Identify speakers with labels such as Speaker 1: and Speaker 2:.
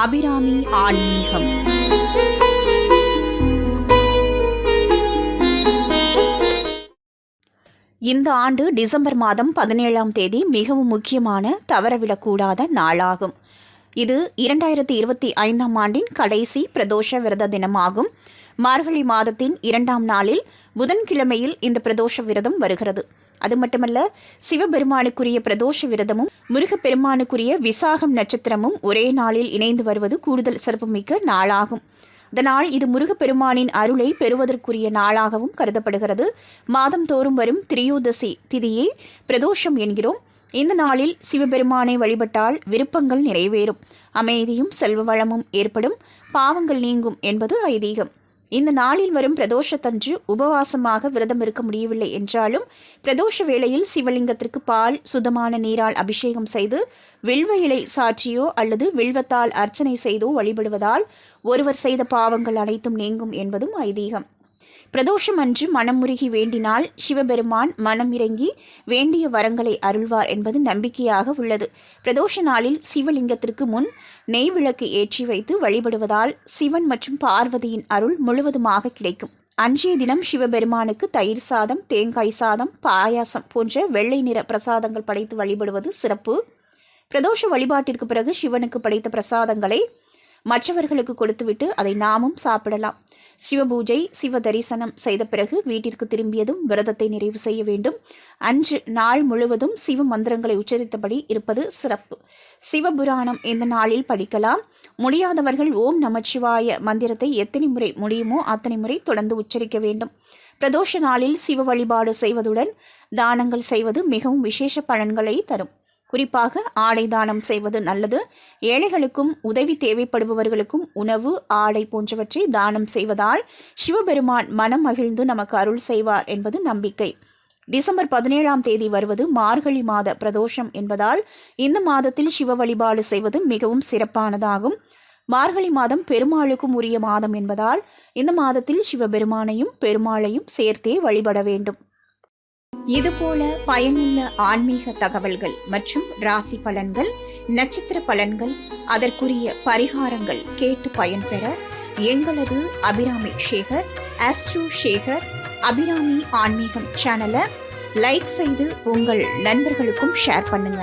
Speaker 1: அபிராமி ஆன்மீகம். இந்த ஆண்டு டிசம்பர் மாதம் 17ஆம் தேதி மிகவும் முக்கியமான தவறவிடக்கூடாத நாளாகும். இது 2025ஆம் ஆண்டின் கடைசி பிரதோஷ விரத தினமாகும். மார்கழி மாதத்தின் 2ஆம் நாளில் புதன்கிழமையில் இந்த பிரதோஷ விரதம் வருகிறது. அது மட்டுமல்ல, சிவபெருமானுக்குரிய பிரதோஷ விரதமும் முருகப்பெருமானுக்குரிய விசாகம் நட்சத்திரமும் ஒரே நாளில் இணைந்து வருவது கூடுதல் சிறப்புமிக்க நாளாகும். அதனால் இது முருகப்பெருமானின் அருளை பெறுவதற்குரிய நாளாகவும் கருதப்படுகிறது. மாதந்தோறும் வரும் திரியோதசி திதியை பிரதோஷம் என்கிறோம். இந்த நாளில் சிவபெருமானை வழிபட்டால் விருப்பங்கள் நிறைவேறும், அமைதியும் செல்வ வளமும் ஏற்படும், பாவங்கள் நீங்கும் என்பது ஐதீகம். இந்த நாளில் வரும் பிரதோஷத்தன்று உபவாசமாக விரதம் இருக்க முடியவில்லை என்றாலும் பிரதோஷ வேளையில் சிவலிங்கத்திற்கு பால் சுத்தமான நீரால் அபிஷேகம் செய்து வில்வ இலை சாற்றியோ அல்லது வில்வத்தால் அர்ச்சனை செய்தோ வழிபடுவதால் ஒருவர் செய்த பாவங்கள் அனைத்தும் நீங்கும் என்பதும் ஐதீகம். பிரதோஷம் அன்று மனமுருகி வேண்டினால் சிவபெருமான் மனம் இறங்கி வேண்டிய வரங்களை அருள்வார் என்பது நம்பிக்கையாக உள்ளது. பிரதோஷ நாளில் சிவலிங்கத்திற்கு முன் நெய் விளக்கு ஏற்றி வைத்து வழிபடுவதால் சிவன் மற்றும் பார்வதியின் அருள் முழுவதுமாக கிடைக்கும். அன்றைய தினம் சிவபெருமானுக்கு தயிர் சாதம், தேங்காய் சாதம், பாயாசம் போன்ற வெள்ளை நிற பிரசாதங்கள் படைத்து வழிபடுவது சிறப்பு. பிரதோஷ வழிபாட்டிற்கு பிறகு சிவனுக்கு படைத்த பிரசாதங்களை மற்றவர்களுக்கு கொடுத்துவிட்டு அதை நாமும் சாப்பிடலாம். சிவபூஜை, சிவ தரிசனம் செய்த பிறகு வீட்டிற்கு திரும்பியதும் விரதத்தை நிறைவு செய்ய வேண்டும். அன்று நாள் முழுவதும் சிவ மந்திரங்களை உச்சரித்தபடி இருப்பது சிறப்பு. சிவபுராணம் இந்த நாளில் படிக்கலாம். முடியாதவர்கள் ஓம் நமச்சிவாய மந்திரத்தை எத்தனை முறை முடியுமோ அத்தனை முறை தொடர்ந்து உச்சரிக்க வேண்டும். பிரதோஷ நாளில் சிவ வழிபாடு செய்வதுடன் தானங்கள் செய்வது மிகவும் விசேஷ பலன்களை தரும். குறிப்பாக ஆடை தானம் செய்வது நல்லது. ஏழைகளுக்கும் உதவி தேவைப்படுபவர்களுக்கும் உணவு, ஆடை போன்றவற்றை தானம் செய்வதால் சிவபெருமான் மனம் மகிழ்ந்து நமக்கு அருள் செய்வார் என்பது நம்பிக்கை. டிசம்பர் 17ஆம் தேதி வருவது மார்கழி மாத பிரதோஷம் என்பதால் இந்த மாதத்தில் சிவ வழிபாடு செய்வது மிகவும் சிறப்பானதாகும். மார்கழி மாதம் பெருமாளுக்கும் உரிய மாதம் என்பதால் இந்த மாதத்தில் சிவபெருமானையும் பெருமாளையும் சேர்த்தே வழிபட வேண்டும். இதுபோல பயனுள்ள ஆன்மீக தகவல்கள் மற்றும் ராசி பலன்கள், நட்சத்திர பலன்கள், அதற்குரிய பரிகாரங்கள் கேட்டு பயன்பெற எங்களது அபிராமி சேகர், ஆஸ்ட்ரோ சேகர், அபிராமி ஆன்மீகம் சேனலை லைக் செய்து உங்கள் நண்பர்களுக்கும் ஷேர் பண்ணுங்க.